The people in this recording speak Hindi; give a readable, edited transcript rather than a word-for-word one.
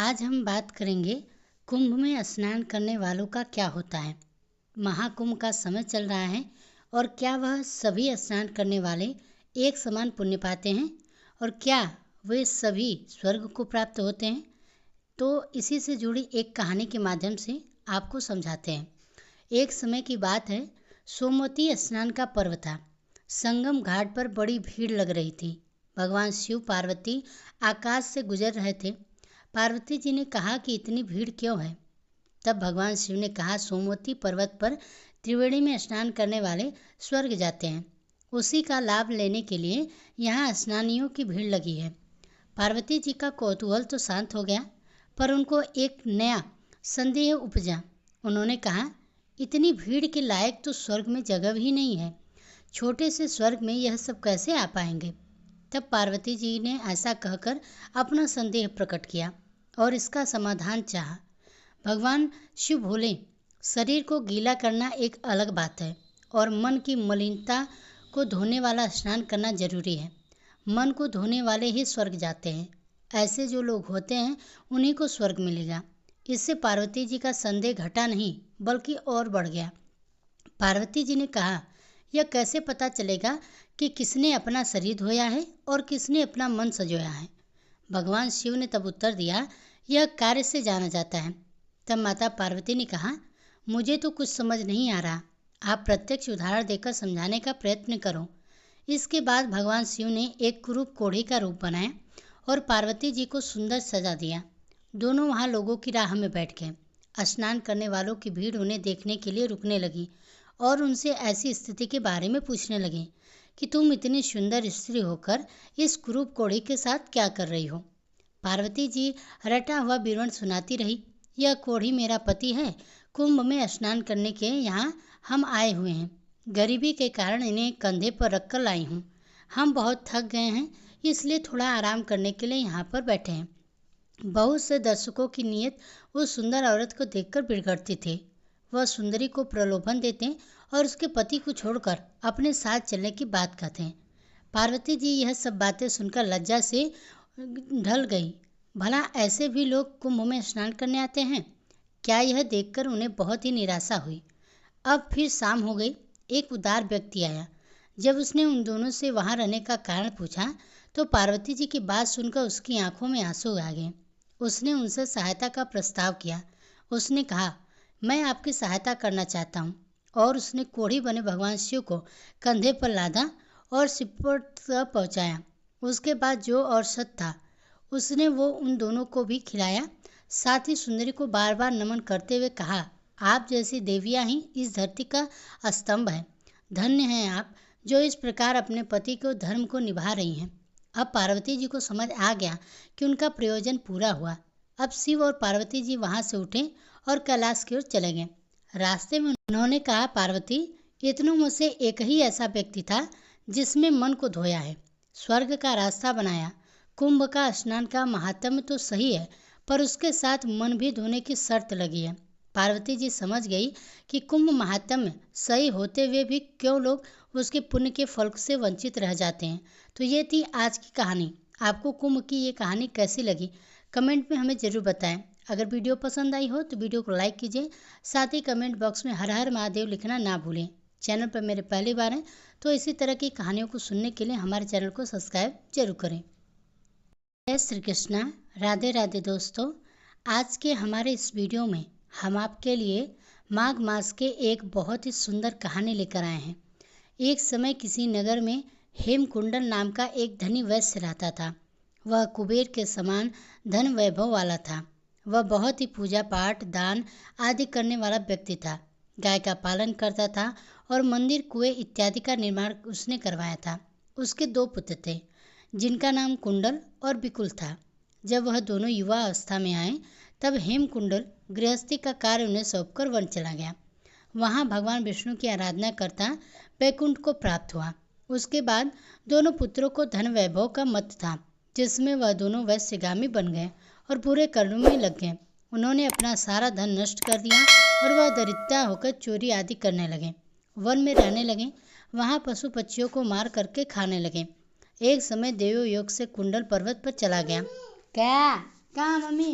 आज हम बात करेंगे कुंभ में स्नान करने वालों का क्या होता है। महाकुंभ का समय चल रहा है और क्या वह सभी स्नान करने वाले एक समान पुण्य पाते हैं और क्या वे सभी स्वर्ग को प्राप्त होते हैं। तो इसी से जुड़ी एक कहानी के माध्यम से आपको समझाते हैं। एक समय की बात है, सोमवती स्नान का पर्व था। संगम घाट पर बड़ी भीड़ लग रही थी। भगवान शिव पार्वती आकाश से गुजर रहे थे। पार्वती जी ने कहा कि इतनी भीड़ क्यों है। तब भगवान शिव ने कहा, सोमवती पर्वत पर त्रिवेणी में स्नान करने वाले स्वर्ग जाते हैं। उसी का लाभ लेने के लिए यहाँ स्नानियों की भीड़ लगी है। पार्वती जी का कौतूहल तो शांत हो गया, पर उनको एक नया संदेह उपजा। उन्होंने कहा, इतनी भीड़ के लायक तो स्वर्ग में जगह ही नहीं है। छोटे से स्वर्ग में यह सब कैसे आ पाएंगे। तब पार्वती जी ने ऐसा कहकर अपना संदेह प्रकट किया और इसका समाधान चाहा। भगवान शिव बोले, शरीर को गीला करना एक अलग बात है और मन की मलिनता को धोने वाला स्नान करना जरूरी है। मन को धोने वाले ही स्वर्ग जाते हैं। ऐसे जो लोग होते हैं उन्हीं को स्वर्ग मिलेगा। इससे पार्वती जी का संदेह घटा नहीं बल्कि और बढ़ गया। पार्वती जी ने कहा, यह कैसे पता चलेगा कि किसने अपना शरीर धोया है और किसने अपना मन सजोया है। भगवान शिव ने तब उत्तर दिया, यह कार्य से जाना जाता है। तब माता पार्वती ने कहा, मुझे तो कुछ समझ नहीं आ रहा, आप प्रत्यक्ष उदाहरण देकर समझाने का प्रयत्न करो। इसके बाद भगवान शिव ने एक कुरूप कोढ़ी का रूप बनाया और पार्वती जी को सुंदर सजा दिया। दोनों वहाँ लोगों की राह में बैठ गए। स्नान करने वालों की भीड़ उन्हें देखने के लिए रुकने लगी और उनसे ऐसी स्थिति के बारे में पूछने लगे कि तुम इतनी सुंदर स्त्री होकर इस कुरूप कोढ़ी के साथ क्या कर रही हो। पार्वती जी रटा हुआ विवरण सुनाती रही। यह कोढ़ी मेरा पति है। कुंभ में स्नान करने के यहाँ हम आए हुए हैं। गरीबी के कारण इन्हें कंधे पर रखकर लाई हूँ। हम बहुत थक गए हैं, इसलिए थोड़ा आराम करने के लिए यहाँ पर बैठे हैं। बहुत से दर्शकों की नीयत उस सुंदर औरत को देखकर बिगड़ती थी। वह सुंदरी को प्रलोभन देते और उसके पति को छोड़कर अपने साथ चलने की बात कहते हैं। पार्वती जी यह सब बातें सुनकर लज्जा से ढल गई। भला ऐसे भी लोग कुंभ में स्नान करने आते हैं क्या। यह देखकर उन्हें बहुत ही निराशा हुई। अब फिर शाम हो गई। एक उदार व्यक्ति आया। जब उसने उन दोनों से वहां रहने का कारण पूछा तो पार्वती जी की बात सुनकर उसकी आंखों में आंसू आ गए। उसने उनसे सहायता का प्रस्ताव किया। उसने कहा, मैं आपकी सहायता करना चाहता हूँ। और उसने कोढ़ी बने भगवान शिव को कंधे पर लादा और सिपट तक पहुँचाया। उसके बाद जो औषध था उसने वो उन दोनों को भी खिलाया। साथ ही सुंदरी को बार बार नमन करते हुए कहा, आप जैसी देवियाँ ही इस धरती का स्तंभ है। धन्य हैं आप जो इस प्रकार अपने पति को धर्म को निभा रही हैं। अब पार्वती जी को समझ आ गया कि उनका प्रयोजन पूरा हुआ। अब शिव और पार्वती जी वहाँ से उठे और कैलाश की ओर चले गए। रास्ते में उन्होंने कहा, पार्वती, इतनों में से एक ही ऐसा व्यक्ति था जिसमें मन को धोया है, स्वर्ग का रास्ता बनाया। कुंभ का स्नान का महात्म्य तो सही है, पर उसके साथ मन भी धोने की शर्त लगी है। पार्वती जी समझ गई कि कुंभ महात्म्य सही होते हुए भी क्यों लोग उसके पुण्य के फल से वंचित रह जाते हैं। तो ये थी आज की कहानी। आपको कुंभ की ये कहानी कैसी लगी कमेंट में हमें ज़रूर बताएं। अगर वीडियो पसंद आई हो तो वीडियो को लाइक कीजिए। साथ ही कमेंट बॉक्स में हर हर महादेव लिखना ना भूलें। चैनल पर मेरे पहली बार हैं तो इसी तरह की कहानियों को सुनने के लिए हमारे चैनल को सब्सक्राइब जरूर करें। जय श्री कृष्णा, राधे राधे दोस्तों। आज के हमारे इस वीडियो में हम आपके लिए माघ मास के एक बहुत ही सुंदर कहानी लेकर आए हैं। एक समय किसी नगर में हेमकुंडल नाम का एक धनी वैश्य रहता था। वह कुबेर के समान धन वैभव वाला था। वह बहुत ही पूजा पाठ दान आदि करने वाला व्यक्ति था। गाय का पालन करता था और मंदिर कुएं इत्यादि का निर्माण उसने करवाया था। उसके 2 पुत्र थे जिनका नाम कुंडल और बिकुल था। जब वह दोनों युवा अवस्था में आए तब हेमकुंडल गृहस्थी का कार्य उन्हें सौंपकर वन चला गया। वहाँ भगवान विष्णु की आराधना करता वैकुंठ को प्राप्त हुआ। उसके बाद दोनों पुत्रों को धन वैभव का मत था, जिसमें वह दोनों वैश्यगामी बन गए और बुरे कर्मों में लग गए। उन्होंने अपना सारा धन नष्ट कर दिया और वह दरिद्र होकर चोरी आदि करने लगे। वन में रहने लगे। वहाँ पशु पक्षियों को मार करके खाने लगे। एक समय देवयोग से कुंडल पर्वत पर चला गया। क्या कहाँ मम्मी?